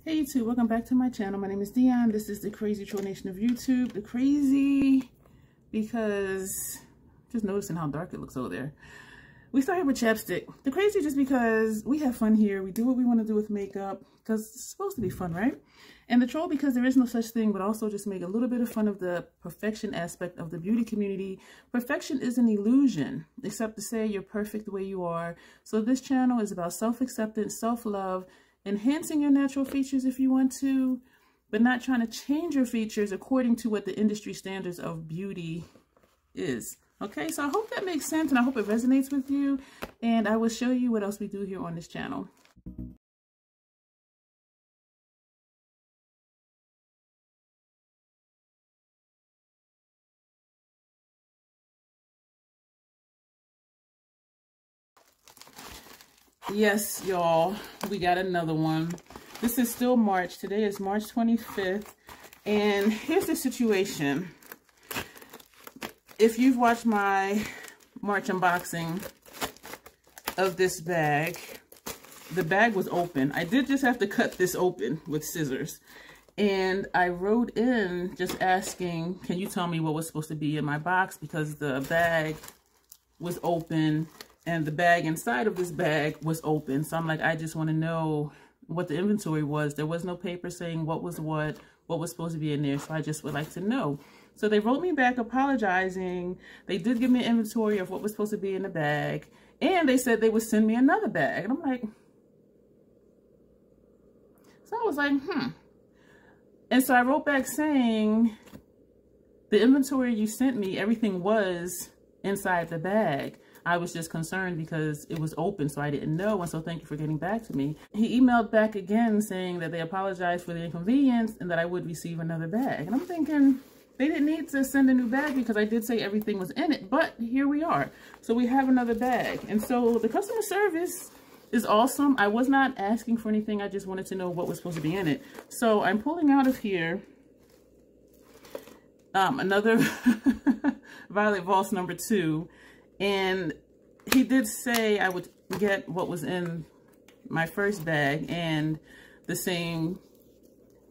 Hey YouTube, welcome back to my channel. My name is Dion. This is the crazy troll nation of YouTube. The crazy because just noticing how dark it looks over there. We started with chapstick. The crazy just because we have fun here. We do what we want to do with makeup because it's supposed to be fun, right? And the troll because there is no such thing, but also just make a little bit of fun of the perfection aspect of the beauty community. Perfection is an illusion, except to say you're perfect the way you are. So this channel is about self-acceptance, self-love, enhancing your natural features if you want to, but not trying to change your features according to what the industry standards of beauty is. Okay, so I hope that makes sense and I hope it resonates with you, and I will show you what else we do here on this channel. Yes, y'all, we got another one. This is still March. Today is March 25th. And here's the situation. If you've watched my March unboxing of this bag, the bag was open. I did just have to cut this open with scissors. And I wrote in just asking, can you tell me what was supposed to be in my box? Because the bag was open. And the bag inside of this bag was open. So I'm like, I just want to know what the inventory was. There was no paper saying what was supposed to be in there. So I just would like to know. So they wrote me back apologizing. They did give me an inventory of what was supposed to be in the bag. And they said they would send me another bag. And I'm like, so I was like, And so I wrote back saying, the inventory you sent me, everything was inside the bag. I was just concerned because it was open, so I didn't know, and so thank you for getting back to me. He emailed back again saying that they apologized for the inconvenience and that I would receive another bag. And I'm thinking, they didn't need to send a new bag because I did say everything was in it, but here we are. So we have another bag. And so the customer service is awesome. I was not asking for anything. I just wanted to know what was supposed to be in it. So I'm pulling out of here another Violet Voss number 2. And he did say I would get what was in my first bag and the same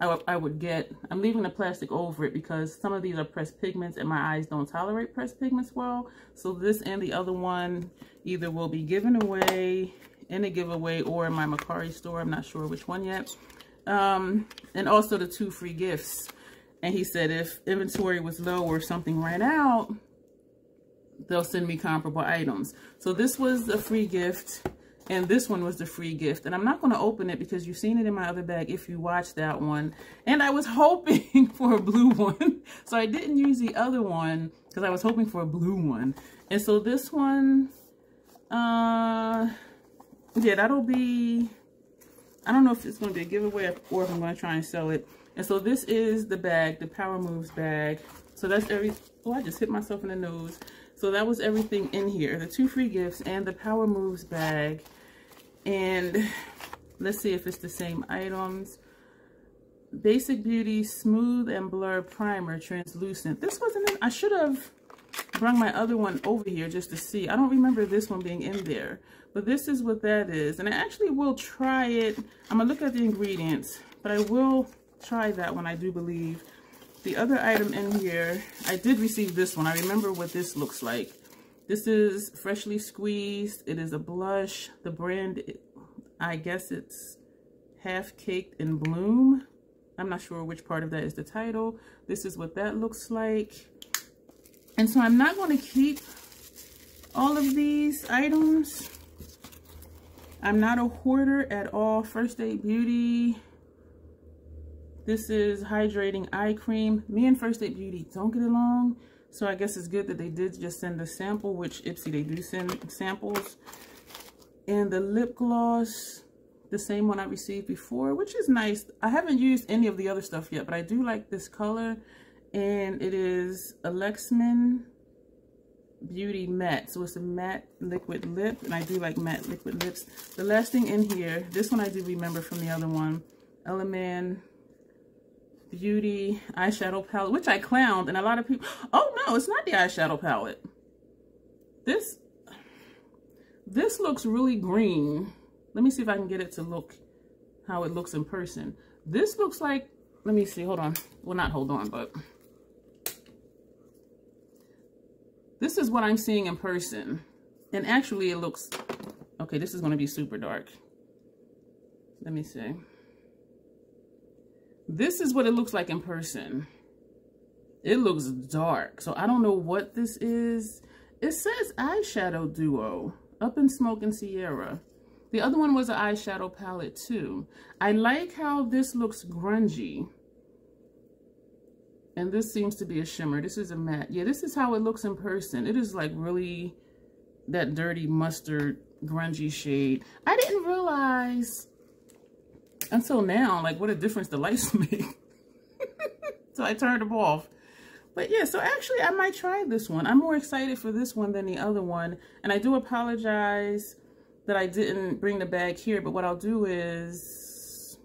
I would get. I'm leaving the plastic over it because some of these are pressed pigments and my eyes don't tolerate pressed pigments well. So this and the other one either will be given away in a giveaway or in my Macari store. I'm not sure which one yet. And also the 2 free gifts. And he said if inventory was low or something ran out, they'll send me comparable items. So this was the free gift and this one was the free gift. And I'm not going to open it because you've seen it in my other bag if you watched that one. And I was hoping for a blue one. So I didn't use the other one because I was hoping for a blue one. And so this one, yeah, that'll be, I don't know if it's going to be a giveaway or if I'm going to try and sell it. And so this is the bag, the Power Moves bag. So that's oh, I just hit myself in the nose. So that was everything in here, the 2 free gifts and the Power Moves bag. And let's see if it's the same items. Basic Beauty Smooth and Blur Primer Translucent. This wasn't in, I should have brought my other one over here just to see. I don't remember this one being in there, but this is what that is. And I actually will try it. I'm gonna look at the ingredients, but I will try that one, I do believe. The other item in here, I did receive this one. I remember what this looks like. This is Freshly Squeezed. It is a blush. The brand, I guess it's Half Caked in Bloom. I'm not sure which part of that is the title. This is what that looks like. And so I'm not going to keep all of these items. I'm not a hoarder at all. First Aid Beauty. This is Hydrating Eye Cream. Me and First Aid Beauty don't get along, so I guess it's good that they did just send a sample, which Ipsy, they do send samples. And the lip gloss, the same one I received before, which is nice. I haven't used any of the other stuff yet, but I do like this color. And it is Alexman Beauty Matte. So it's a matte liquid lip, and I do like matte liquid lips. The last thing in here, this one I do remember from the other one, Element Beauty eyeshadow palette, which I clowned, and a lot of people, oh no, it's not the eyeshadow palette. This looks really green. Let me see if I can get it to look how it looks in person. This looks like, let me see, hold on. Well, not hold on, but this is what I'm seeing in person. And actually it looks, okay, this is going to be super dark. Let me see. This is what it looks like in person. It looks dark. So I don't know what this is. It says eyeshadow duo, Up in Smoke and Sierra. The other one was an eyeshadow palette too. I like how this looks grungy. And this seems to be a shimmer. This is a matte. Yeah, this is how it looks in person. It is like really that dirty mustard grungy shade. I didn't realize until now, like, what a difference the lights make. So I turned them off. But yeah, so actually I might try this one. I'm more excited for this one than the other one. And I do apologize that I didn't bring the bag here. But what I'll do is,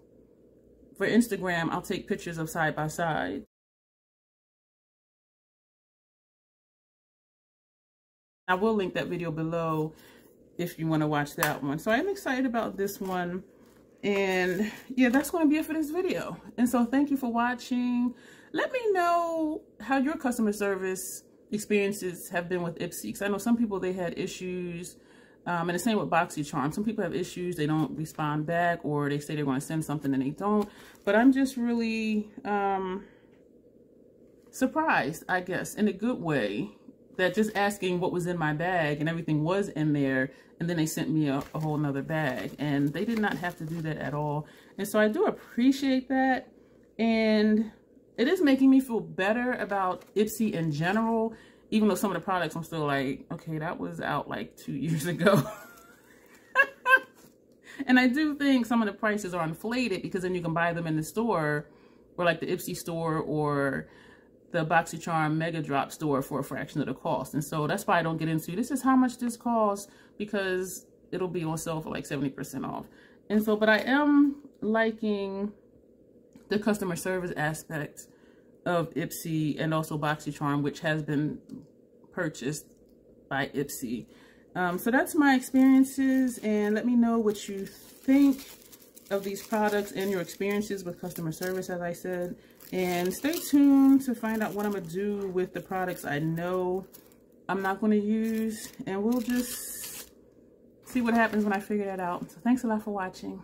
for Instagram, I'll take pictures of side by side. I will link that video below if you want to watch that one. So I'm excited about this one. And yeah, that's going to be it for this video. And so thank you for watching. Let me know how your customer service experiences have been with Ipsy. Because I know some people, they had issues. And the same with BoxyCharm. Some people have issues. They don't respond back, or they say they're going to send something and they don't. But I'm just really surprised, I guess, in a good way, that just asking what was in my bag and everything was in there, and then they sent me a whole nother bag, and they did not have to do that at all. And so I do appreciate that, and it is making me feel better about Ipsy in general, even though some of the products I'm still like, okay, that was out like 2 years ago. And I do think some of the prices are inflated, because then you can buy them in the store, or like the Ipsy store or the BoxyCharm Mega Drop store for a fraction of the cost. And so that's why I don't get into, this is how much this costs, because it'll be on sale for like 70% off. And so, but I am liking the customer service aspect of Ipsy, and also BoxyCharm, which has been purchased by Ipsy. So that's my experiences, and let me know what you think of these products and your experiences with customer service, as I said. And stay tuned to find out what I'm going to do with the products I know I'm not going to use. And we'll just see what happens when I figure that out. So thanks a lot for watching.